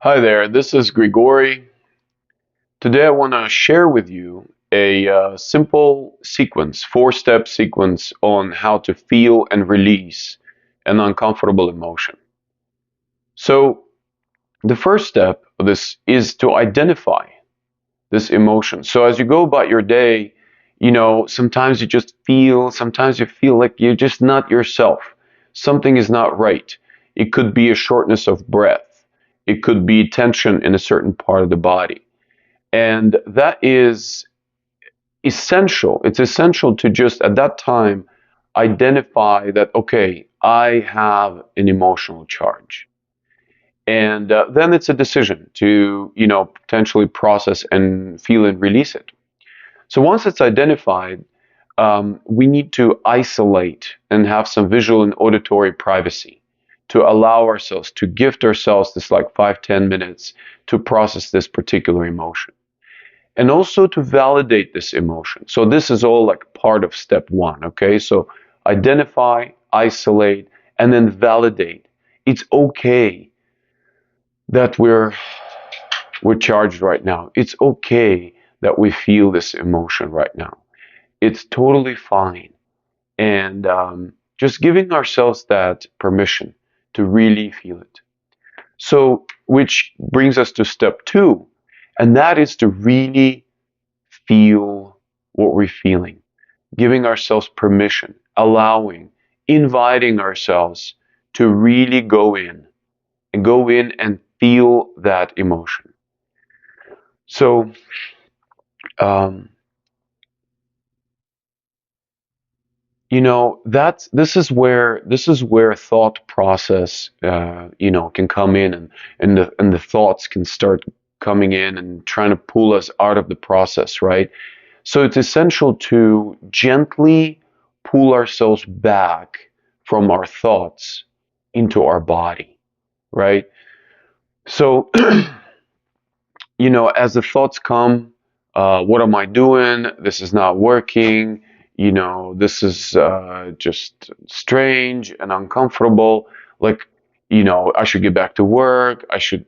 Hi there, this is Grigori. Today I want to share with you a simple sequence, four-step sequence on how to feel and release an uncomfortable emotion. So, the first step of this is to identify this emotion. So, as you go about your day, sometimes sometimes you feel like you're just not yourself. Something is not right. It could be a shortness of breath, it could be tension in a certain part of the body. And that is essential. It's essential to just at that time identify that, okay, I have an emotional charge. And then it's a decision to, potentially process and feel and release it. So once it's identified, we need to isolate and have some visual and auditory privacy to allow ourselves, to gift ourselves this like 5, 10 minutes to process this particular emotion and also to validate this emotion. So this is all like part of step one, okay? So identify, isolate, and then validate. It's okay that we're charged right now. It's okay that we feel this emotion right now. It's totally fine. And just giving ourselves that permission to really feel it. So, which brings us to step two, and that is to really feel what we're feeling, giving ourselves permission, allowing, inviting ourselves to really go in and feel that emotion. So, um, that's this is where thought process, can come in, and the thoughts can start coming in and trying to pull us out of the process, right? So it's essential to gently pull ourselves back from our thoughts into our body, right? So, as the thoughts come, what am I doing? This is not working. This is just strange and uncomfortable. Like, I should get back to work. I should.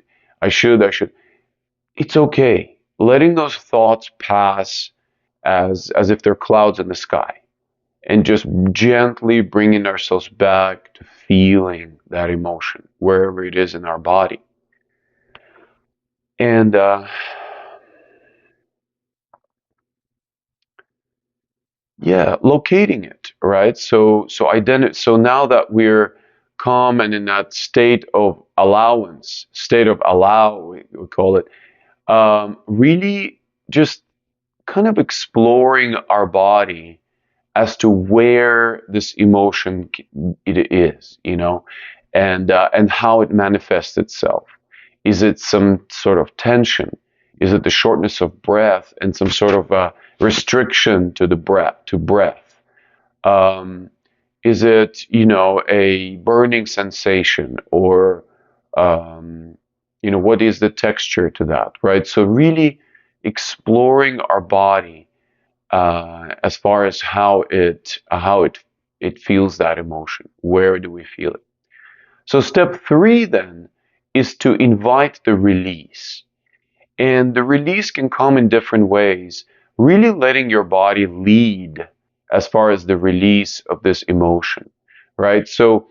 It's okay. Letting those thoughts pass as if they're clouds in the sky, and just gently bringing ourselves back to feeling that emotion wherever it is in our body. And yeah, locating it, right? So now that we're calm and in that state of allowance, state of allow, we call it, really just kind of exploring our body as to where this emotion it is, and how it manifests itself. Is it some sort of tension? Is it the shortness of breath and some sort of restriction to the breath? Um, is it, a burning sensation, or, what is the texture to that, right? So really exploring our body as far as how it feels that emotion. Where do we feel it? So step three then is to invite the release. And the release can come in different ways, really letting your body lead as far as the release of this emotion, right? So,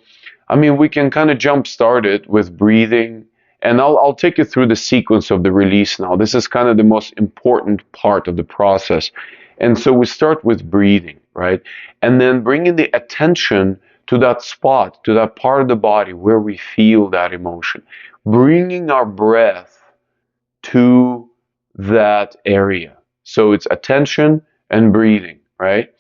I mean, we can kind of jump start it with breathing, and I'll take you through the sequence of the release now. This is kind of the most important part of the process. And so we start with breathing, right? And then bringing the attention to that spot, to that part of the body where we feel that emotion, bringing our breath to that area. So it's attention and breathing, right?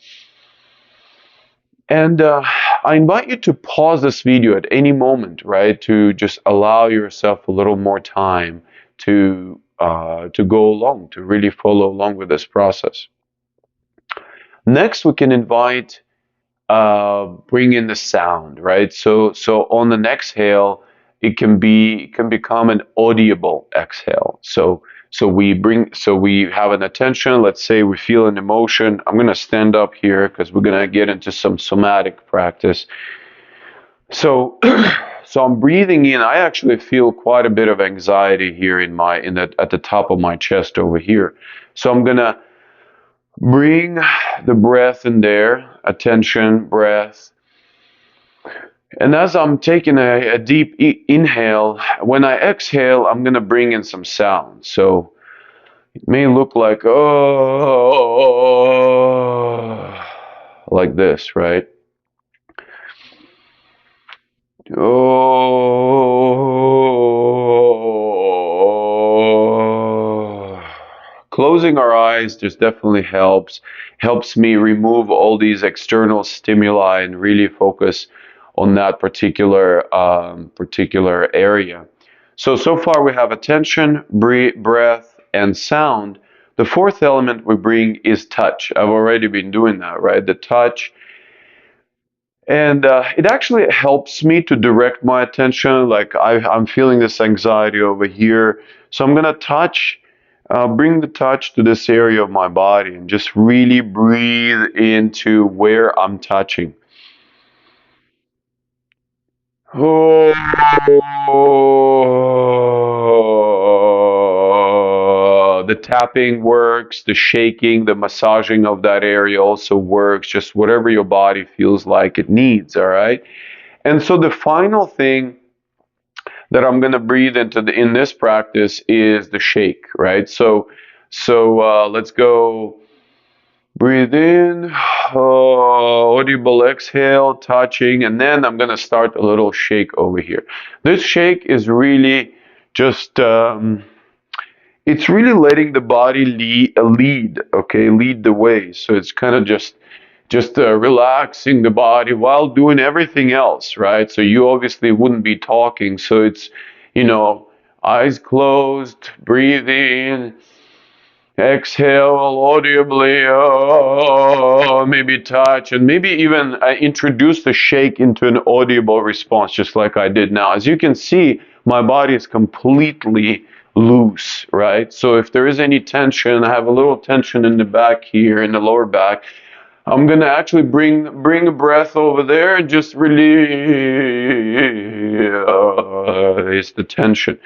And I invite you to pause this video at any moment, right? To just allow yourself a little more time to go along, to really follow along with this process. Next, we can invite bring in the sound, right? So on the exhale, it can become an audible exhale. So we have an attention. Let's say we feel an emotion. I'm gonna stand up here because we're gonna get into some somatic practice. So So I'm breathing in. I actually feel quite a bit of anxiety here at the top of my chest over here. So I'm gonna bring the breath in there, attention, breath. And as I'm taking a deep inhale, when I exhale, I'm gonna bring in some sound. So it may look like oh, like this, right? Oh, closing our eyes just definitely helps me remove all these external stimuli and really focus on that particular area. So far we have attention, breath, and sound. The fourth element we bring is touch. I've already been doing that, right? The touch. And it actually helps me to direct my attention. Like I'm feeling this anxiety over here. So I'm going to bring the touch to this area of my body and just really breathe into where I'm touching. Oh, the tapping works, the shaking, the massaging of that area also works, just whatever your body feels like it needs, all right? And so the final thing that I'm going to breathe in this practice is the shake, right? So let's go. Breathe in, audible exhale, touching, and then I'm going to start a little shake over here. This shake is really just, it's really letting the body lead, okay, lead the way. So it's kind of just relaxing the body while doing everything else, right? So you obviously wouldn't be talking. So it's, you know, eyes closed, breathe in. Exhale audibly, maybe touch, and maybe even introduce the shake into an audible response, just like I did now. As you can see, my body is completely loose, right? So if there is any tension, I have a little tension in the back here, in the lower back. I'm gonna actually bring a breath over there and just release the tension.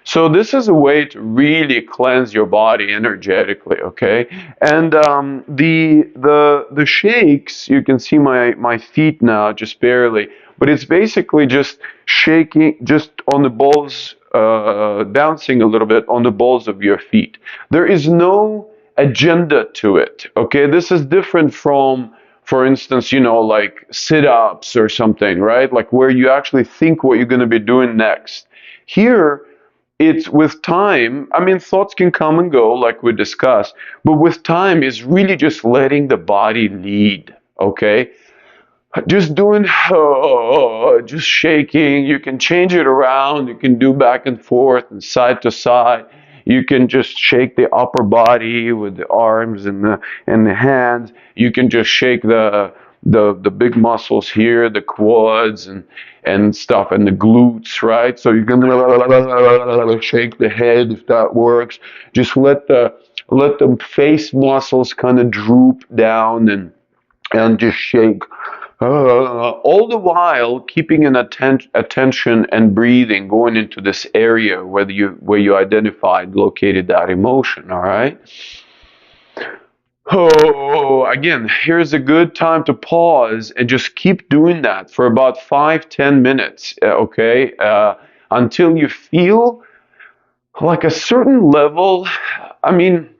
So this is a way to really cleanse your body energetically, okay? And the shakes, you can see my feet now just barely, but it's basically just shaking just on the balls, bouncing a little bit on the balls of your feet. There is no agenda to it, okay? This is different from, for instance, you know, like sit-ups or something, right? Like where you actually think what you're going to be doing next. Here, it's with time. I mean, thoughts can come and go, like we discussed, but with time is really just letting the body lead, okay? Just doing, just shaking. You can change it around. You can do back and forth and side to side. You can just shake the upper body with the arms and the hands. You can just shake the big muscles here, the quads and stuff, and the glutes, right? So you can shake the head if that works. Just let the face muscles kind of droop down and just shake. All the while keeping an attention and breathing going into this area where you identified located that emotion. All right. Oh, again, here's a good time to pause and just keep doing that for about 5-10 minutes. Okay, until you feel like a certain level. I mean,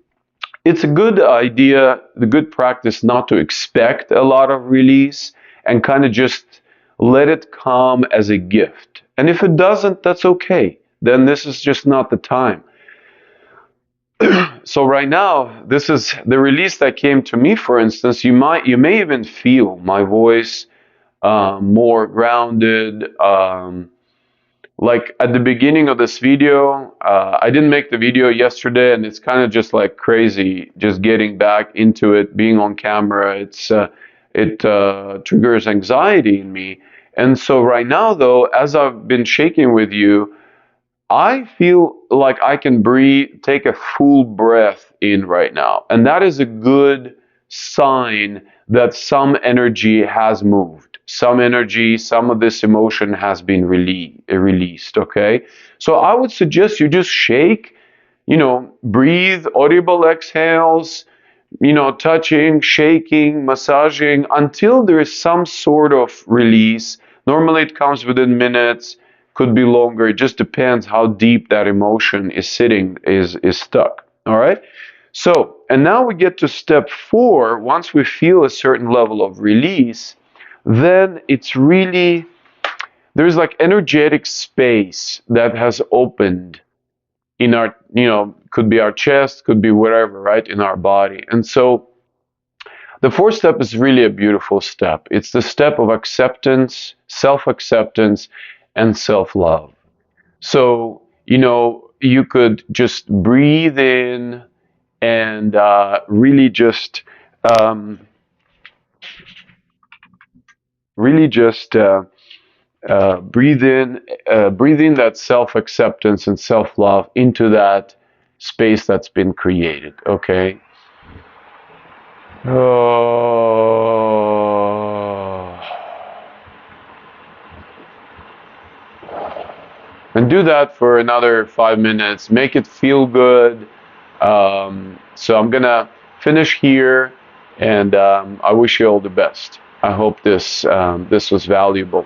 it's a good idea, the good practice not to expect a lot of release and kind of just let it come as a gift. And if it doesn't, that's okay. Then this is just not the time. So right now, this is the release that came to me. For instance, you may even feel my voice more grounded. Like at the beginning of this video, I didn't make the video yesterday, and it's kind of just like crazy, just getting back into it, being on camera. It triggers anxiety in me. And so right now, though, as I've been shaking with you, I feel like I can breathe, take a full breath in right now. And that is a good sign that some energy has moved. some energy, some of this emotion has been released. Okay, so I would suggest you just shake, breathe, audible exhales, touching, shaking, massaging until there is some sort of release. Normally it comes within minutes, could be longer. It just depends how deep that emotion is sitting, is stuck. All right. So, and now we get to step 4. Once we feel a certain level of release, then it's really, there's like energetic space that has opened in our, could be our chest, could be wherever, right, in our body. And so the 4th step is really a beautiful step. It's the step of acceptance, self-acceptance, and self-love. So, you could just breathe in and um, really just breathe in that self-acceptance and self-love into that space that's been created. Okay. Oh. And do that for another 5 minutes. Make it feel good. So I'm gonna finish here, and I wish you all the best. I hope this was valuable.